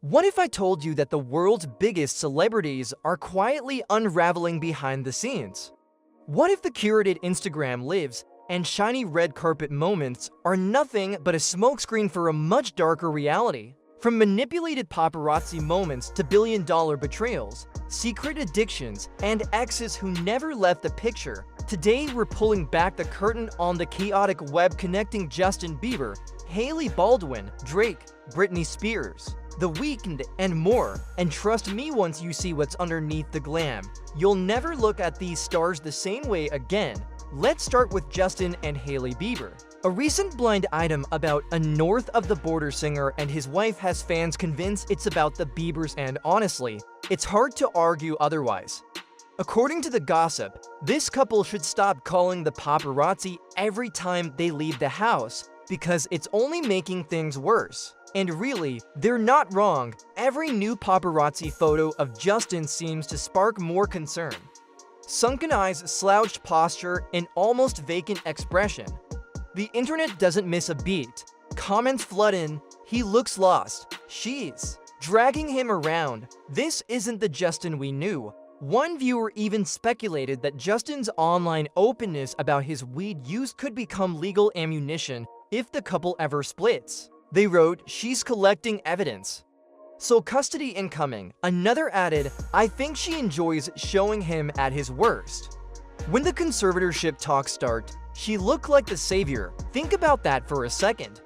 What if I told you that the world's biggest celebrities are quietly unraveling behind the scenes? What if the curated Instagram lives and shiny red carpet moments are nothing but a smokescreen for a much darker reality? From manipulated paparazzi moments to billion-dollar betrayals, secret addictions, and exes who never left the picture, today we're pulling back the curtain on the chaotic web connecting Justin Bieber, Hailey Baldwin, Drake, Britney Spears, The Weeknd, and more. And trust me, once you see what's underneath the glam, you'll never look at these stars the same way again. Let's start with Justin and Hailey Bieber. A recent blind item about a north-of-the-border singer and his wife has fans convinced it's about the Biebers, and honestly, it's hard to argue otherwise. According to the gossip, this couple should stop calling the paparazzi every time they leave the house because it's only making things worse. And really, they're not wrong. Every new paparazzi photo of Justin seems to spark more concern. Sunken eyes, slouched posture, and almost vacant expression. The internet doesn't miss a beat. Comments flood in. He looks lost. She's dragging him around. This isn't the Justin we knew. One viewer even speculated that Justin's online openness about his weed use could become legal ammunition if the couple ever splits. They wrote, "She's collecting evidence. So custody incoming." Another added, "I think she enjoys showing him at his worst." When the conservatorship talks start, she looked like the savior. Think about that for a second.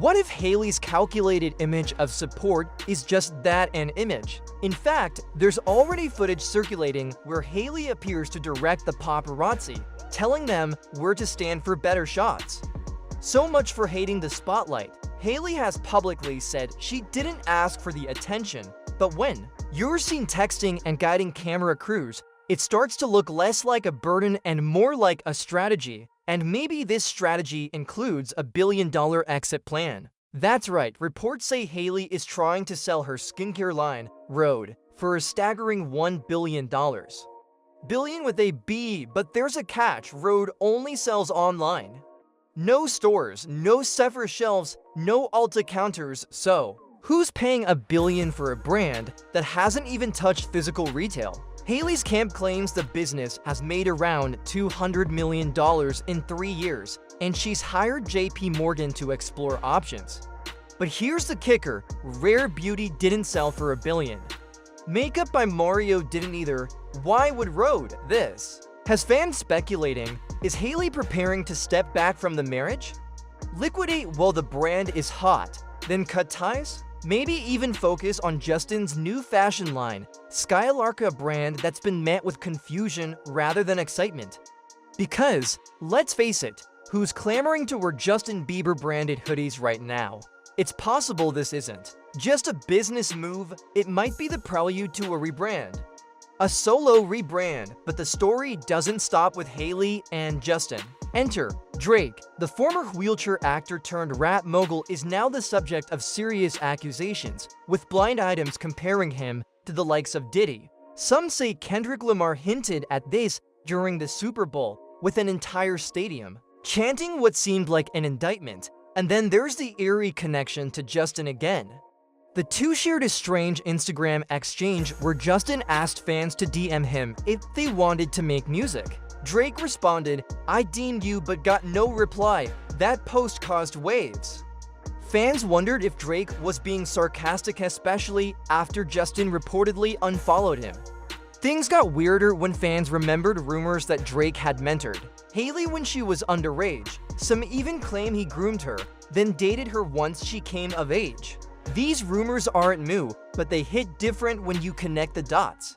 What if Hailey's calculated image of support is just that, an image? In fact, there's already footage circulating where Hailey appears to direct the paparazzi, telling them where to stand for better shots. So much for hating the spotlight. Hailey has publicly said she didn't ask for the attention, but when you're seen texting and guiding camera crews, it starts to look less like a burden and more like a strategy. And maybe this strategy includes a billion-dollar exit plan. That's right, reports say Hailey is trying to sell her skincare line, Rhode, for a staggering $1 billion. Billion with a B, but there's a catch: Rhode only sells online. No stores, no Sephora shelves, no Ulta counters. So, who's paying $1 billion for a brand that hasn't even touched physical retail? Hailey's camp claims the business has made around $200 million in 3 years, and she's hired JP Morgan to explore options. But here's the kicker: Rare Beauty didn't sell for $1 billion. Makeup by Mario didn't either. Why would Rhode? This has fans speculating, is Hailey preparing to step back from the marriage? Liquidate while the brand is hot, then cut ties? Maybe even focus on Justin's new fashion line, Skylark, a brand that's been met with confusion rather than excitement. Because, let's face it, who's clamoring to wear Justin Bieber branded hoodies right now? It's possible this isn't just a business move, it might be the prelude to a rebrand. A solo rebrand, but the story doesn't stop with Hailey and Justin. Enter Drake. The former wheelchair actor turned rap mogul is now the subject of serious accusations, with blind items comparing him to the likes of Diddy. Some say Kendrick Lamar hinted at this during the Super Bowl, with an entire stadium chanting what seemed like an indictment. And then there's the eerie connection to Justin again. The two shared a strange Instagram exchange where Justin asked fans to DM him if they wanted to make music. Drake responded, "I DM'd you but got no reply." That post caused waves. Fans wondered if Drake was being sarcastic, especially after Justin reportedly unfollowed him. Things got weirder when fans remembered rumors that Drake had mentored Hailey when she was underage. Some even claim he groomed her, then dated her once she came of age. These rumors aren't new, but they hit different when you connect the dots.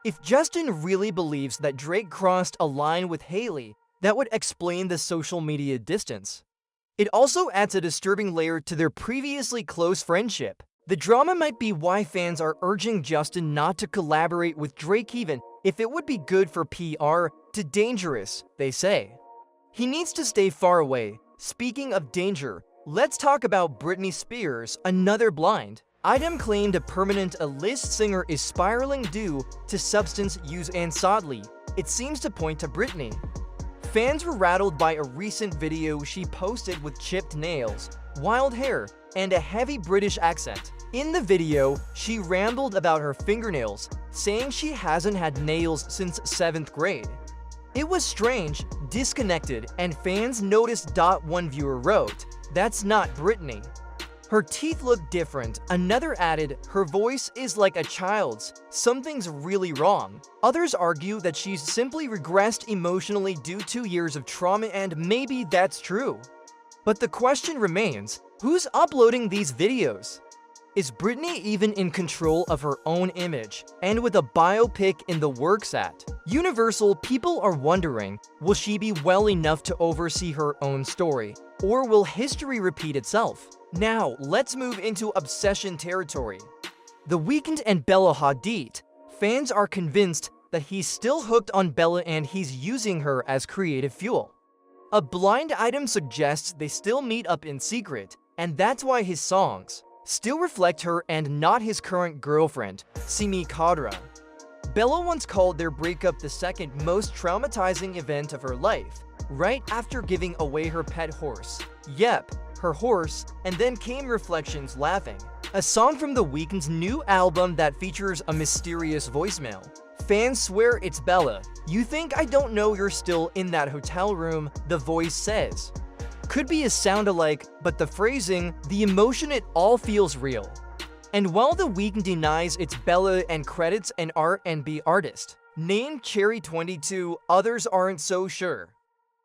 If Justin really believes that Drake crossed a line with Hailey, that would explain the social media distance. It also adds a disturbing layer to their previously close friendship. The drama might be why fans are urging Justin not to collaborate with Drake, even if it would be good for PR. Too dangerous, they say. He needs to stay far away. Speaking of danger, let's talk about Britney Spears, another blind item claimed a permanent A-list singer is spiraling due to substance use, and sadly, it seems to point to Britney. Fans were rattled by a recent video she posted with chipped nails, wild hair, and a heavy British accent. In the video, she rambled about her fingernails, saying she hasn't had nails since 7th grade. It was strange, disconnected, and fans noticed. One viewer wrote, "That's not Britney." Her teeth look different. Another added, "Her voice is like a child's. Something's really wrong." Others argue that she's simply regressed emotionally due to years of trauma, and maybe that's true. But the question remains, who's uploading these videos? Is Britney even in control of her own image? And with a biopic in the works at Universal, people are wondering, will she be well enough to oversee her own story? Or will history repeat itself? Now, let's move into obsession territory. The Weeknd and Bella Hadid. Fans are convinced that he's still hooked on Bella and he's using her as creative fuel. A blind item suggests they still meet up in secret, and that's why his songs still reflect her and not his current girlfriend, Simi Khadra. Bella once called their breakup the second most traumatizing event of her life, right after giving away her pet horse. Yep, her horse, and then came Reflections Laughing, a song from The Weeknd's new album that features a mysterious voicemail. Fans swear it's Bella. "You think I don't know you're still in that hotel room," the voice says. Could be a sound-alike, but the phrasing, the emotion, it all feels real. And while The Weeknd denies it's Bella and credits an R&B artist named Cherry 22, others aren't so sure.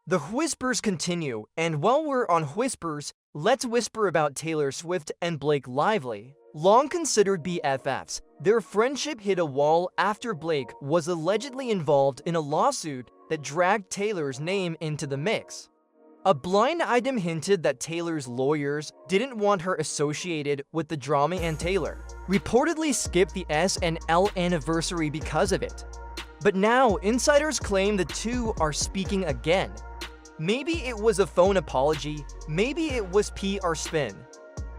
The whispers continue, and while we're on whispers, let's whisper about Taylor Swift and Blake Lively. Long considered BFFs, their friendship hit a wall after Blake was allegedly involved in a lawsuit that dragged Taylor's name into the mix. A blind item hinted that Taylor's lawyers didn't want her associated with the drama, and Taylor reportedly skipped the SNL anniversary because of it. But now, insiders claim the two are speaking again. Maybe it was a phone apology, maybe it was PR spin.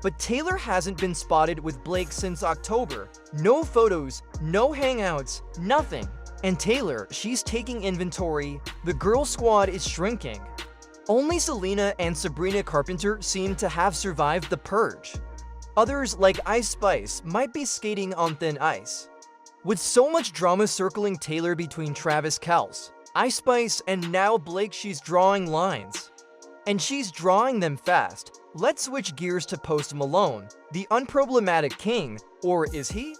But Taylor hasn't been spotted with Blake since October. No photos, no hangouts, nothing. And Taylor, she's taking inventory. The girl squad is shrinking. Only Selena and Sabrina Carpenter seem to have survived the purge. Others, like Ice Spice, might be skating on thin ice. With so much drama circling Taylor between Travis Kelce, Ice Spice, and now Blake, she's drawing lines. And she's drawing them fast. Let's switch gears to Post Malone, the unproblematic king, or is he?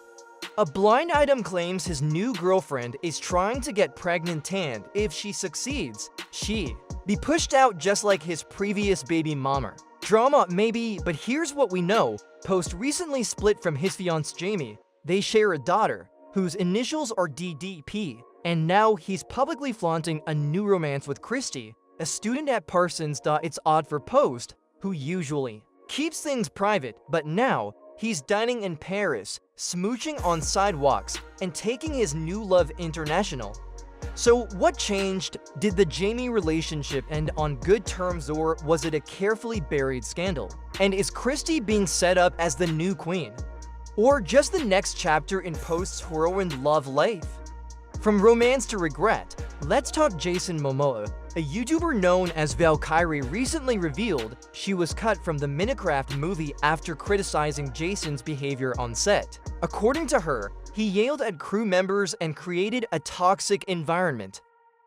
A blind item claims his new girlfriend is trying to get pregnant, and if she succeeds, she be pushed out just like his previous baby mama. Drama maybe, but here's what we know. Post recently split from his fiancée Jamie. They share a daughter, whose initials are DDP, and now he's publicly flaunting a new romance with Christy, a student at Parsons. It's odd for Post, who usually keeps things private, but now he's dining in Paris, smooching on sidewalks, and taking his new love international. So what changed? Did the Jamie relationship end on good terms, or was it a carefully buried scandal? And is Christy being set up as the new queen? Or just the next chapter in Post's whirlwind love life? From romance to regret, let's talk Jason Momoa. A YouTuber known as Valkyrie recently revealed she was cut from the Minecraft movie after criticizing Jason's behavior on set. According to her, he yelled at crew members and created a toxic environment.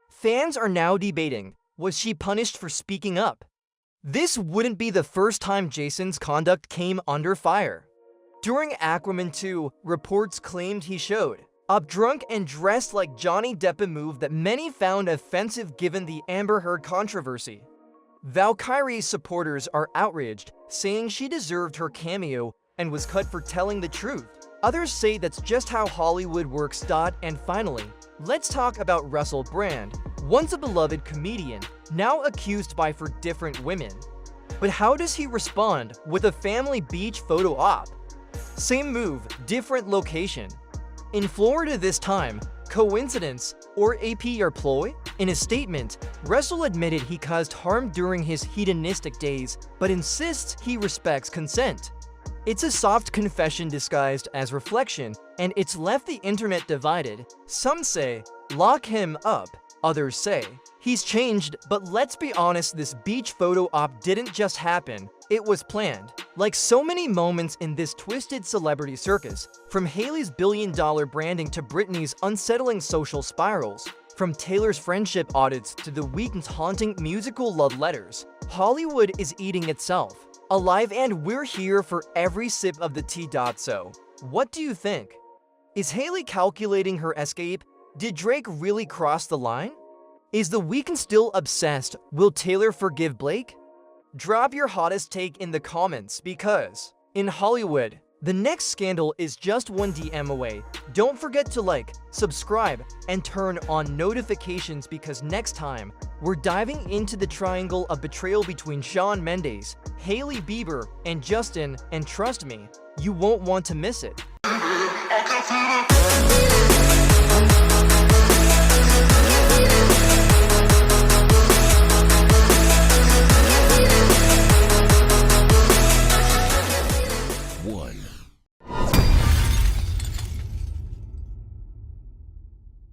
Fans are now debating, was she punished for speaking up? This wouldn't be the first time Jason's conduct came under fire. During Aquaman 2, reports claimed he showed up drunk and dressed like Johnny Depp, a move that many found offensive given the Amber Heard controversy. Valkyrie's supporters are outraged, saying she deserved her cameo and was cut for telling the truth. Others say that's just how Hollywood works. And finally, let's talk about Russell Brand, once a beloved comedian, now accused by 4 different women. But how does he respond with a family beach photo op? Same move, different location. In Florida this time. Coincidence or a PR ploy? In a statement, Russell admitted he caused harm during his hedonistic days, but insists he respects consent. It's a soft confession disguised as reflection, and it's left the internet divided. Some say, lock him up. Others say, he's changed. But let's be honest, this beach photo op didn't just happen. It was planned. Like so many moments in this twisted celebrity circus, from Hailey's billion-dollar branding to Britney's unsettling social spirals, from Taylor's friendship audits to The Weeknd's haunting musical love letters, Hollywood is eating itself alive, and we're here for every sip of the tea. So, what do you think? Is Hailey calculating her escape? Did Drake really cross the line? Is The Weeknd still obsessed? Will Taylor forgive Blake? Drop your hottest take in the comments, because in Hollywood, the next scandal is just one DM away. Don't forget to like, subscribe, and turn on notifications, because next time, we're diving into the triangle of betrayal between Shawn Mendes, Hailey Bieber, and Justin, and trust me, you won't want to miss it.